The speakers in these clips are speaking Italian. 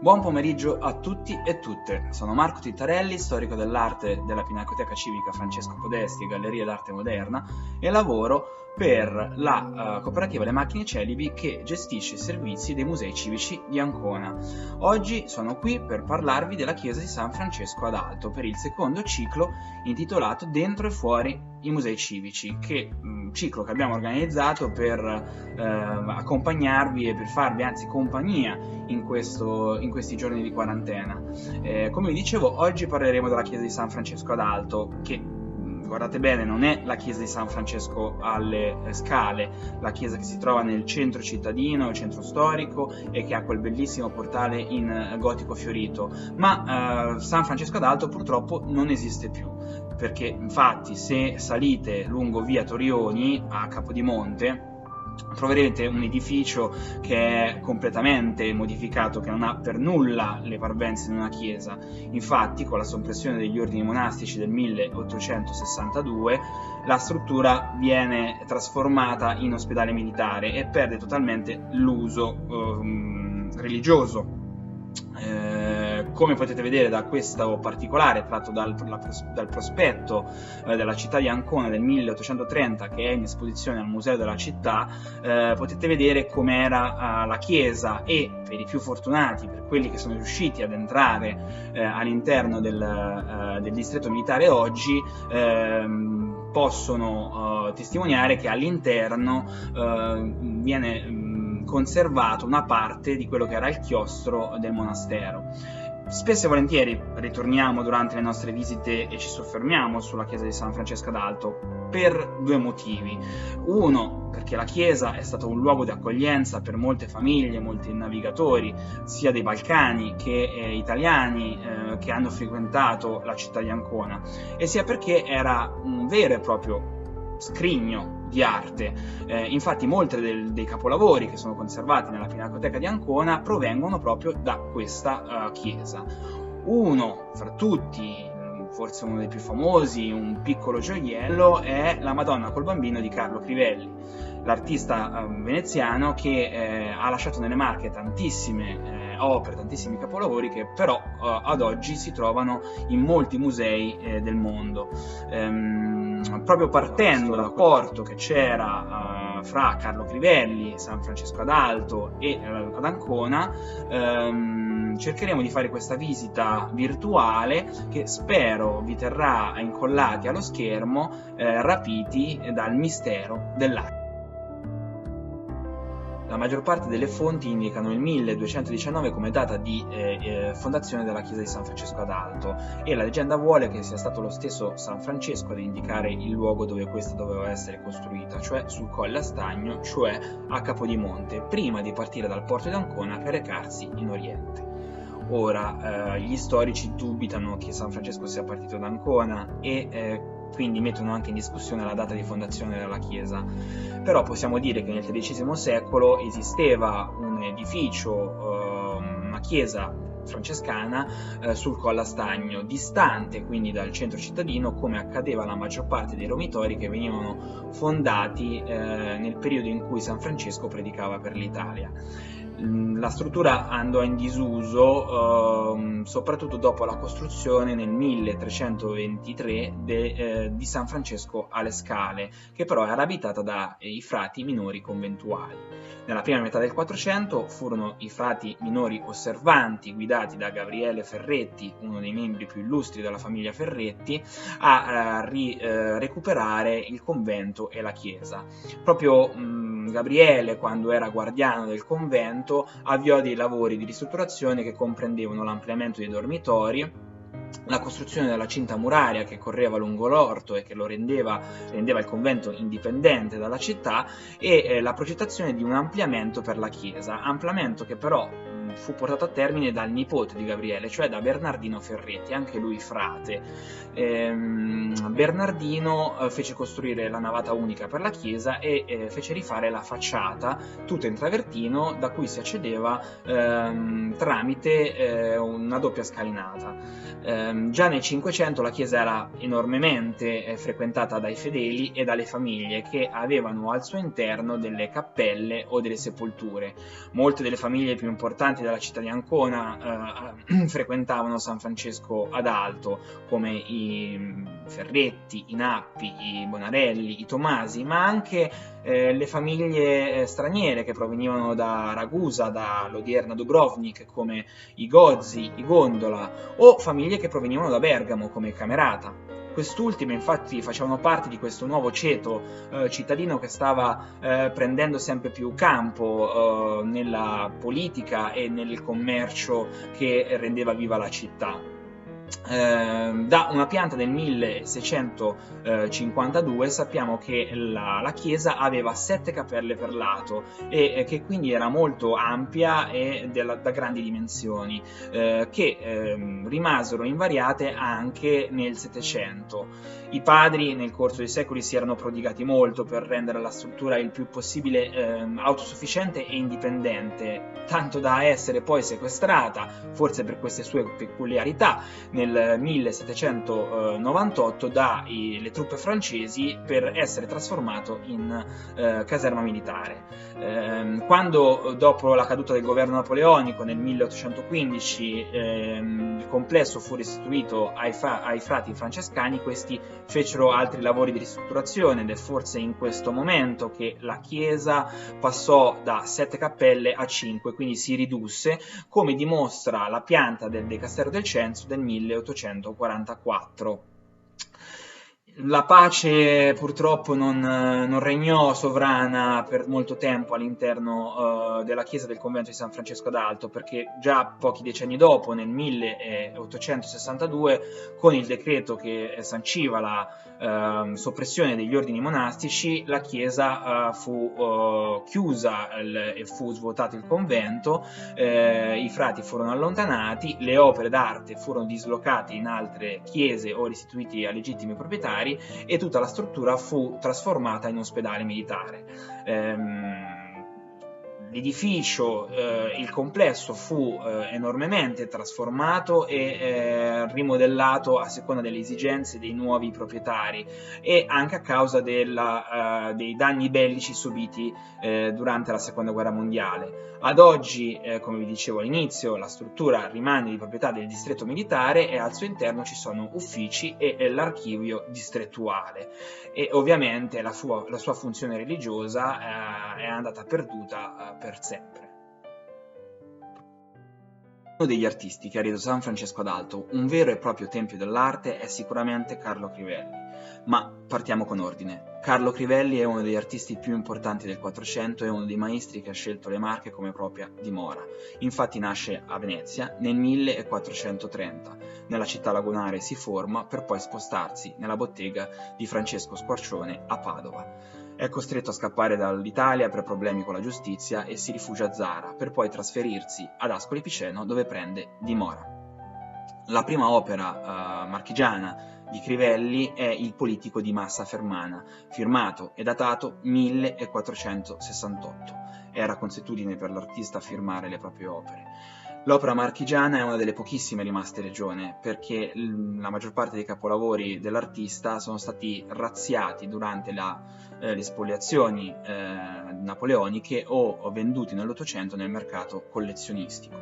Buon pomeriggio a tutti e tutte, sono Marco Tittarelli, storico dell'arte della Pinacoteca Civica Francesco Podesti e Galleria d'Arte Moderna e lavoro per la cooperativa Le Macchine Celibi che gestisce i servizi dei musei civici di Ancona. Oggi sono qui per parlarvi della chiesa di San Francesco ad Alto per il secondo ciclo intitolato Dentro e fuori i musei civici, ciclo che abbiamo organizzato per accompagnarvi e per farvi anzi compagnia in questi giorni di quarantena. Come vi dicevo, oggi parleremo della chiesa di San Francesco ad Alto, che guardate bene, non è la chiesa di San Francesco alle Scale, la chiesa che si trova nel centro cittadino, centro storico, e che ha quel bellissimo portale in gotico fiorito, ma San Francesco ad Alto purtroppo non esiste più, perché infatti se salite lungo via Torioni a Capodimonte troverete un edificio che è completamente modificato, che non ha per nulla le parvenze di una chiesa. Infatti, con la soppressione degli ordini monastici del 1862, la struttura viene trasformata in ospedale militare e perde totalmente l'uso religioso. Come potete vedere da questo particolare tratto dal prospetto della città di Ancona del 1830, che è in esposizione al museo della città, potete vedere com'era la chiesa, e per i più fortunati, per quelli che sono riusciti ad entrare all'interno del distretto militare oggi, possono testimoniare che all'interno viene conservato una parte di quello che era il chiostro del monastero. Spesso e volentieri ritorniamo durante le nostre visite e ci soffermiamo sulla chiesa di San Francesco ad Alto per due motivi. Uno, perché la chiesa è stato un luogo di accoglienza per molte famiglie, molti navigatori, sia dei Balcani che italiani che hanno frequentato la città di Ancona, e sia perché era un vero e proprio scrigno di arte. Infatti molti dei capolavori che sono conservati nella Pinacoteca di Ancona provengono proprio da questa chiesa. Uno fra tutti, forse uno dei più famosi, un piccolo gioiello, è la Madonna col Bambino di Carlo Crivelli, l'artista veneziano che ha lasciato nelle Marche tantissime opere, tantissimi capolavori che però ad oggi si trovano in molti musei del mondo. Proprio partendo dal rapporto che c'era fra Carlo Crivelli, San Francesco ad Alto e ad Ancona, cercheremo di fare questa visita virtuale che spero vi terrà incollati allo schermo, rapiti dal mistero dell'arte. La maggior parte delle fonti indicano il 1219 come data di fondazione della chiesa di San Francesco ad Alto, e la leggenda vuole che sia stato lo stesso San Francesco ad indicare il luogo dove questa doveva essere costruita, cioè sul Colle a Stagno, cioè a Capodimonte, prima di partire dal porto di Ancona per recarsi in Oriente. Ora, gli storici dubitano che San Francesco sia partito da Ancona e quindi mettono anche in discussione la data di fondazione della chiesa, però possiamo dire che nel XIII secolo esisteva un edificio, una chiesa francescana sul Colle a Stagno, distante quindi dal centro cittadino, come accadeva alla maggior parte dei romitori che venivano fondati nel periodo in cui San Francesco predicava per l'Italia. La struttura andò in disuso soprattutto dopo la costruzione nel 1323 di San Francesco alle Scale, che però era abitata dai frati minori conventuali. Nella prima metà del 400 furono i frati minori osservanti, guidati da Gabriele Ferretti, uno dei membri più illustri della famiglia Ferretti, a recuperare il convento e la chiesa. Proprio Gabriele, quando era guardiano del convento, avviò dei lavori di ristrutturazione che comprendevano l'ampliamento dei dormitori, la costruzione della cinta muraria che correva lungo l'orto e che lo rendeva il convento indipendente dalla città, e la progettazione di un ampliamento per la chiesa, ampliamento che però fu portato a termine dal nipote di Gabriele, cioè da Bernardino Ferretti, anche lui frate. Bernardino fece costruire la navata unica per la chiesa e fece rifare la facciata, tutta in travertino, da cui si accedeva tramite una doppia scalinata. Già nel Cinquecento la chiesa era enormemente frequentata dai fedeli e dalle famiglie che avevano al suo interno delle cappelle o delle sepolture. Molte delle famiglie più importanti della città di Ancona frequentavano San Francesco ad Alto, come i Ferretti, i Nappi, i Bonarelli, i Tomasi, ma anche le famiglie straniere che provenivano da Ragusa, dall'odierna Dubrovnik, come i Gozzi, i Gondola, o famiglie che provenivano da Bergamo, come i Camerata. Quest'ultime infatti facevano parte di questo nuovo ceto cittadino che stava prendendo sempre più campo nella politica e nel commercio che rendeva viva la città. Da una pianta del 1652 sappiamo che la chiesa aveva 7 cappelle per lato e che quindi era molto ampia e da grandi dimensioni, che rimasero invariate anche nel Settecento. I padri nel corso dei secoli si erano prodigati molto per rendere la struttura il più possibile autosufficiente e indipendente, tanto da essere poi sequestrata, forse per queste sue peculiarità, nel 1798 dalle truppe francesi per essere trasformato in caserma militare. Quando dopo la caduta del governo napoleonico nel 1815 il complesso fu restituito ai frati francescani, questi fecero altri lavori di ristrutturazione ed è forse in questo momento che la chiesa passò da 7 cappelle a 5, quindi si ridusse, come dimostra la pianta del Castello del Censo del 1844. La pace purtroppo non regnò sovrana per molto tempo all'interno della chiesa del convento di San Francesco d'Alto, perché già pochi decenni dopo, nel 1862, con il decreto che sanciva la soppressione degli ordini monastici, la chiesa fu chiusa e fu svuotato il convento, i frati furono allontanati, le opere d'arte furono dislocate in altre chiese o restituiti ai legittimi proprietari, e tutta la struttura fu trasformata in ospedale militare. L'edificio, il complesso fu enormemente trasformato e rimodellato a seconda delle esigenze dei nuovi proprietari e anche a causa dei danni bellici subiti durante la Seconda Guerra Mondiale. Ad oggi, come vi dicevo all'inizio, la struttura rimane di proprietà del distretto militare e al suo interno ci sono uffici e l'archivio distrettuale, e ovviamente la sua funzione religiosa è andata perduta per sempre. Uno degli artisti che ha reso San Francesco d'Alto un vero e proprio tempio dell'arte è sicuramente Carlo Crivelli, ma partiamo con ordine. Carlo Crivelli è uno degli artisti più importanti del Quattrocento e uno dei maestri che ha scelto le Marche come propria dimora. Infatti nasce a Venezia nel 1430, nella città lagunare si forma per poi spostarsi nella bottega di Francesco Squarcione a Padova. È costretto a scappare dall'Italia per problemi con la giustizia e si rifugia a Zara, per poi trasferirsi ad Ascoli Piceno, dove prende dimora. La prima opera marchigiana di Crivelli è Il politico di Massa Fermana, firmato e datato 1468. Era consuetudine per l'artista firmare le proprie opere. L'opera marchigiana è una delle pochissime rimaste in regione, perché la maggior parte dei capolavori dell'artista sono stati razziati durante le spoliazioni napoleoniche o venduti nell'Ottocento nel mercato collezionistico.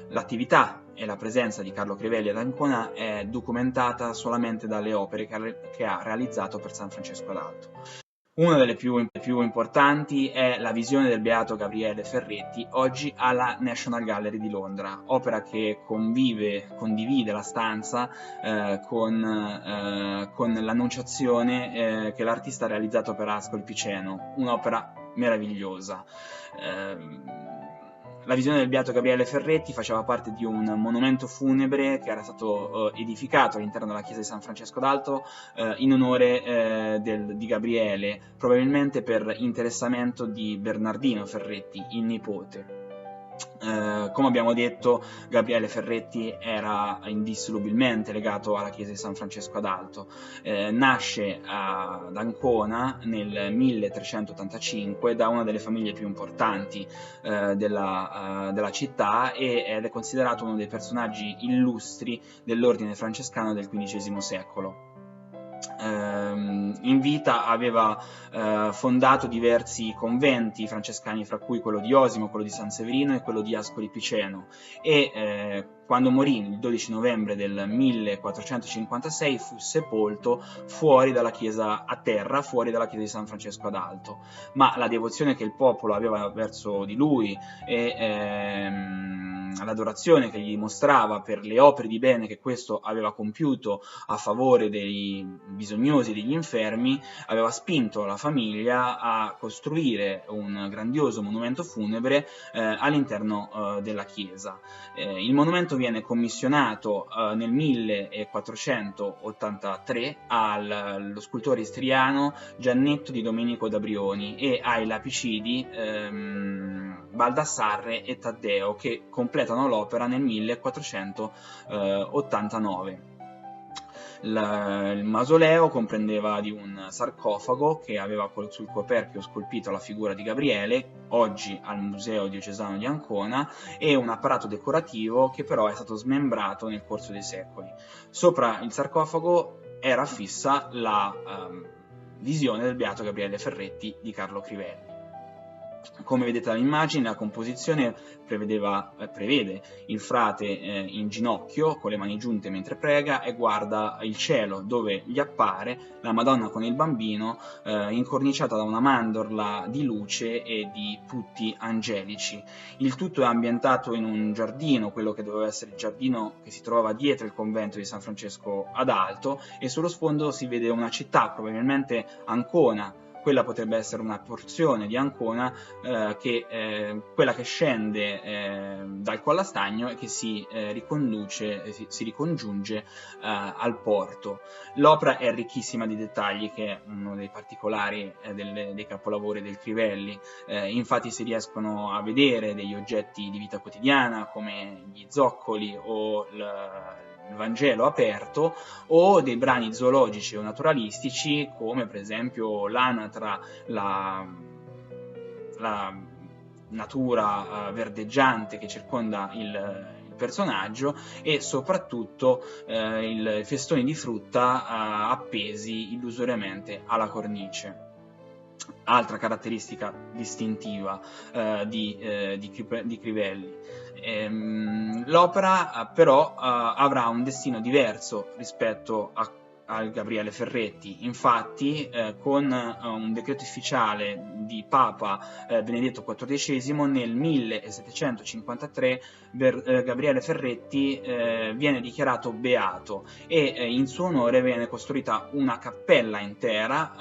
L'attività e la presenza di Carlo Crivelli ad Ancona è documentata solamente dalle opere che ha realizzato per San Francesco d'Alto. Una delle più importanti è La visione del Beato Gabriele Ferretti, oggi alla National Gallery di Londra, opera che condivide la stanza con l'Annunciazione che l'artista ha realizzato per Ascoli Piceno, un'opera meravigliosa. La visione del Beato Gabriele Ferretti faceva parte di un monumento funebre che era stato edificato all'interno della chiesa di San Francesco d'Alto in onore di Gabriele, probabilmente per interessamento di Bernardino Ferretti, il nipote. Come abbiamo detto, Gabriele Ferretti era indissolubilmente legato alla chiesa di San Francesco d'Alto. Nasce ad Ancona nel 1385 da una delle famiglie più importanti della città ed è considerato uno dei personaggi illustri dell'ordine francescano del XV secolo. in vita aveva fondato diversi conventi francescani, fra cui quello di Osimo, quello di San Severino e quello di Ascoli Piceno, e quando morì il 12 novembre del 1456 fu sepolto fuori dalla chiesa a terra, fuori dalla chiesa di San Francesco ad Alto. Ma la devozione che il popolo aveva verso di lui e l'adorazione che gli dimostrava per le opere di bene che questo aveva compiuto a favore dei bisognosi e degli infermi, aveva spinto la famiglia a costruire un grandioso monumento funebre all'interno della chiesa. Il monumento viene commissionato nel 1483 allo scultore istriano Giannetto di Domenico da Brioni e ai lapicidi Baldassarre e Taddeo, che completano l'opera nel 1489. Il mausoleo comprendeva di un sarcofago che aveva sul coperchio scolpito la figura di Gabriele, oggi al Museo Diocesano di Ancona, e un apparato decorativo che però è stato smembrato nel corso dei secoli. Sopra il sarcofago era fissa la visione del Beato Gabriele Ferretti di Carlo Crivelli. Come vedete dall'immagine, la composizione prevede il frate in ginocchio con le mani giunte mentre prega e guarda il cielo, dove gli appare la Madonna con il bambino incorniciata da una mandorla di luce e di putti angelici. Il tutto è ambientato in un giardino, quello che doveva essere il giardino che si trovava dietro il convento di San Francesco ad Alto, e sullo sfondo si vede una città, probabilmente Ancona. Quella potrebbe essere una porzione di Ancona, quella che scende dal Collastagno e che si ricongiunge al porto. L'opera è ricchissima di dettagli, che è uno dei particolari dei capolavori del Crivelli. Infatti si riescono a vedere degli oggetti di vita quotidiana come gli zoccoli o il Vangelo aperto, o dei brani zoologici o naturalistici come per esempio l'anatra, la natura verdeggiante che circonda il personaggio, e soprattutto i festoni di frutta appesi illusoriamente alla cornice. Altra caratteristica distintiva di Crivelli. L'opera però avrà un destino diverso rispetto al Gabriele Ferretti. Infatti con un decreto ufficiale di Papa Benedetto XIV nel 1753 Gabriele Ferretti viene dichiarato beato e in suo onore viene costruita una cappella intera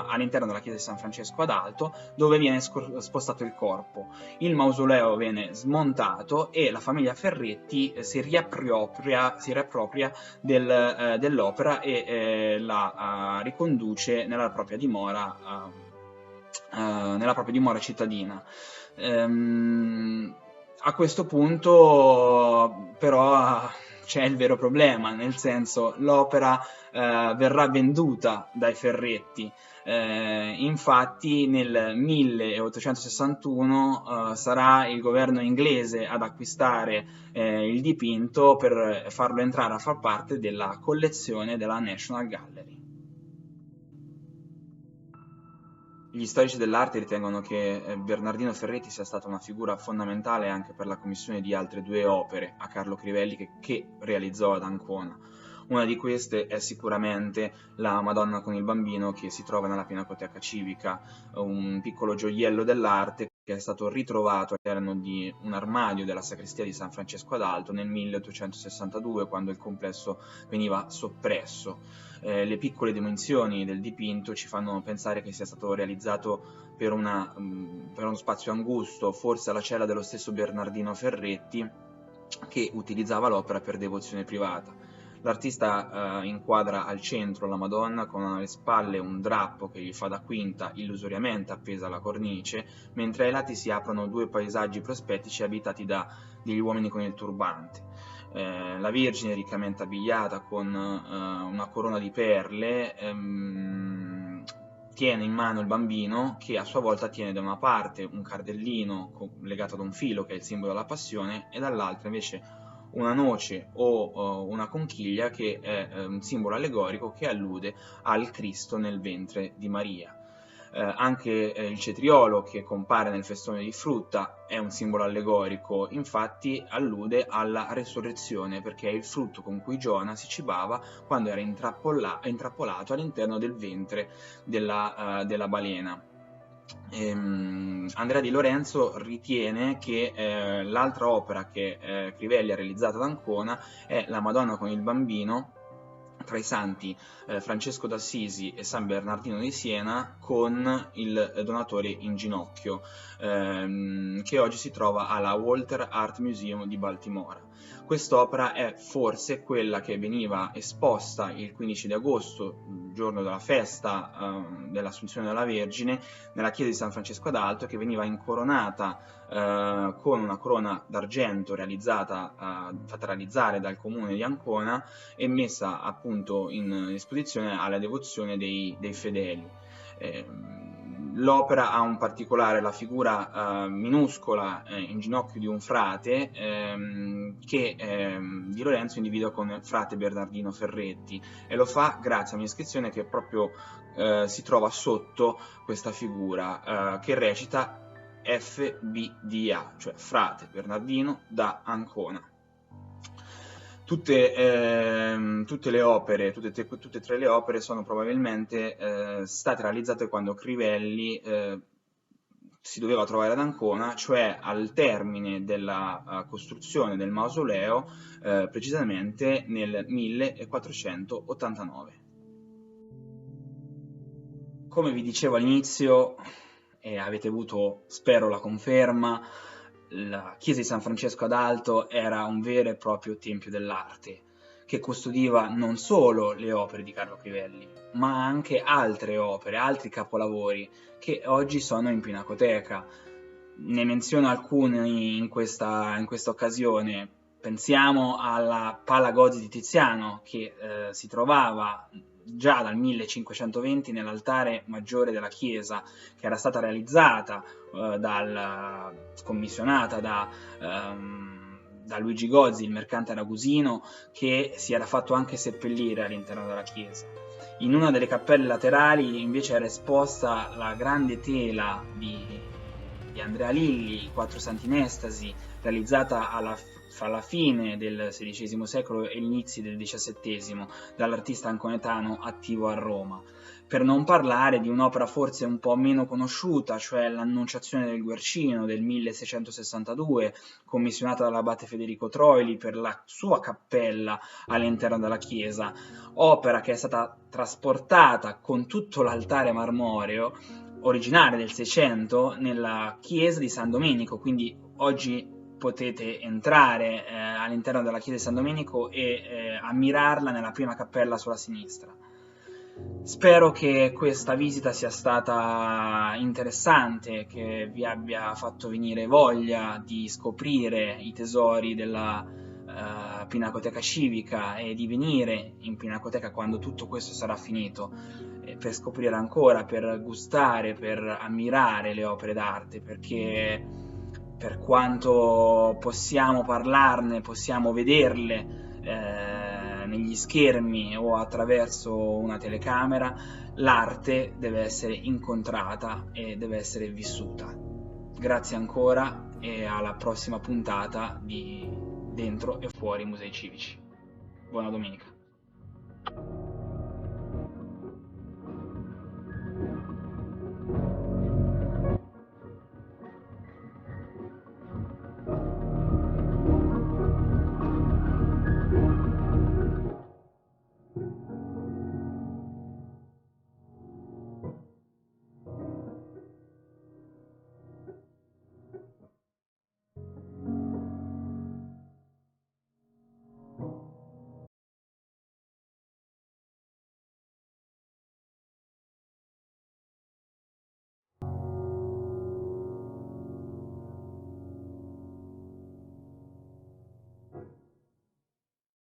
all'interno della chiesa di San Francesco ad Alto, dove viene spostato il corpo. Il mausoleo viene smontato e la famiglia Ferretti si riappropria dell'opera e la riconduce nella propria dimora cittadina. A questo punto però c'è il vero problema, nel senso l'opera verrà venduta dai Ferretti. Infatti nel 1861 sarà il governo inglese ad acquistare il dipinto per farlo entrare a far parte della collezione della National Gallery. Gli storici dell'arte ritengono che Bernardino Ferretti sia stata una figura fondamentale anche per la commissione di altre due opere a Carlo Crivelli che realizzò ad Ancona. Una di queste è sicuramente la Madonna con il bambino, che si trova nella Pinacoteca Civica, un piccolo gioiello dell'arte che è stato ritrovato all'interno di un armadio della sacrestia di San Francesco ad Alto nel 1862, quando il complesso veniva soppresso. Le piccole dimensioni del dipinto ci fanno pensare che sia stato realizzato per uno spazio angusto, forse alla cella dello stesso Bernardino Ferretti, che utilizzava l'opera per devozione privata. L'artista inquadra al centro la Madonna con alle spalle un drappo che gli fa da quinta illusoriamente appesa alla cornice, mentre ai lati si aprono due paesaggi prospettici abitati da degli uomini con il turbante. La Vergine riccamente abbigliata con una corona di perle tiene in mano il bambino, che a sua volta tiene da una parte un cardellino legato ad un filo che è il simbolo della passione, e dall'altra invece una noce o una conchiglia, che è un simbolo allegorico che allude al Cristo nel ventre di Maria. Anche il cetriolo che compare nel festone di frutta è un simbolo allegorico, infatti allude alla resurrezione, perché è il frutto con cui Giona si cibava quando era intrappolato all'interno del ventre della balena. Andrea Di Lorenzo ritiene che l'altra opera che Crivelli ha realizzato ad Ancona è La Madonna con il Bambino, tra i santi Francesco d'Assisi e San Bernardino di Siena, con il Donatore in ginocchio, che oggi si trova alla Walter Art Museum di Baltimora. Quest'opera è forse quella che veniva esposta il 15 di agosto, il giorno della festa dell'Assunzione della Vergine, nella chiesa di San Francesco ad Alto, che veniva incoronata con una corona d'argento fatta realizzare dal comune di Ancona e messa appunto in esposizione alla devozione dei fedeli. L'opera ha un particolare, la figura minuscola in ginocchio di un frate che Di Lorenzo individua come frate Bernardino Ferretti, e lo fa grazie a un'iscrizione che proprio si trova sotto questa figura, che recita FBDA, cioè frate Bernardino da Ancona. Tutte le opere, tutte e tre le opere sono probabilmente state realizzate quando Crivelli si doveva trovare ad Ancona, cioè al termine della costruzione del mausoleo, precisamente nel 1489. Come vi dicevo all'inizio, e avete avuto, spero, la conferma, la chiesa di San Francesco ad Alto era un vero e proprio tempio dell'arte, che custodiva non solo le opere di Carlo Crivelli, ma anche altre opere, altri capolavori, che oggi sono in Pinacoteca. Ne menziono alcuni in questa occasione. Pensiamo alla Pala Gozzi di Tiziano, che si trovava già dal 1520 nell'altare maggiore della chiesa, che era stata realizzata commissionata da Luigi Gozzi, il mercante ragusino, che si era fatto anche seppellire all'interno della chiesa. In una delle cappelle laterali invece era esposta la grande tela di Andrea Lilli, i Quattro Santi in Estasi, realizzata fra la fine del XVI secolo e gli inizi del XVII dall'artista anconetano attivo a Roma. Per non parlare di un'opera forse un po' meno conosciuta, cioè l'Annunciazione del Guercino del 1662, commissionata dall'abate Federico Troili per la sua cappella all'interno della chiesa, opera che è stata trasportata con tutto l'altare marmoreo originale del Seicento nella chiesa di San Domenico, quindi oggi potete entrare all'interno della chiesa di San Domenico e ammirarla nella prima cappella sulla sinistra. Spero che questa visita sia stata interessante, che vi abbia fatto venire voglia di scoprire i tesori della Pinacoteca Civica e di venire in Pinacoteca quando tutto questo sarà finito, per scoprire ancora, per gustare, per ammirare le opere d'arte, perché per quanto possiamo parlarne, possiamo vederle negli schermi o attraverso una telecamera, l'arte deve essere incontrata e deve essere vissuta. Grazie ancora e alla prossima puntata di Dentro e Fuori i Musei Civici. Buona domenica.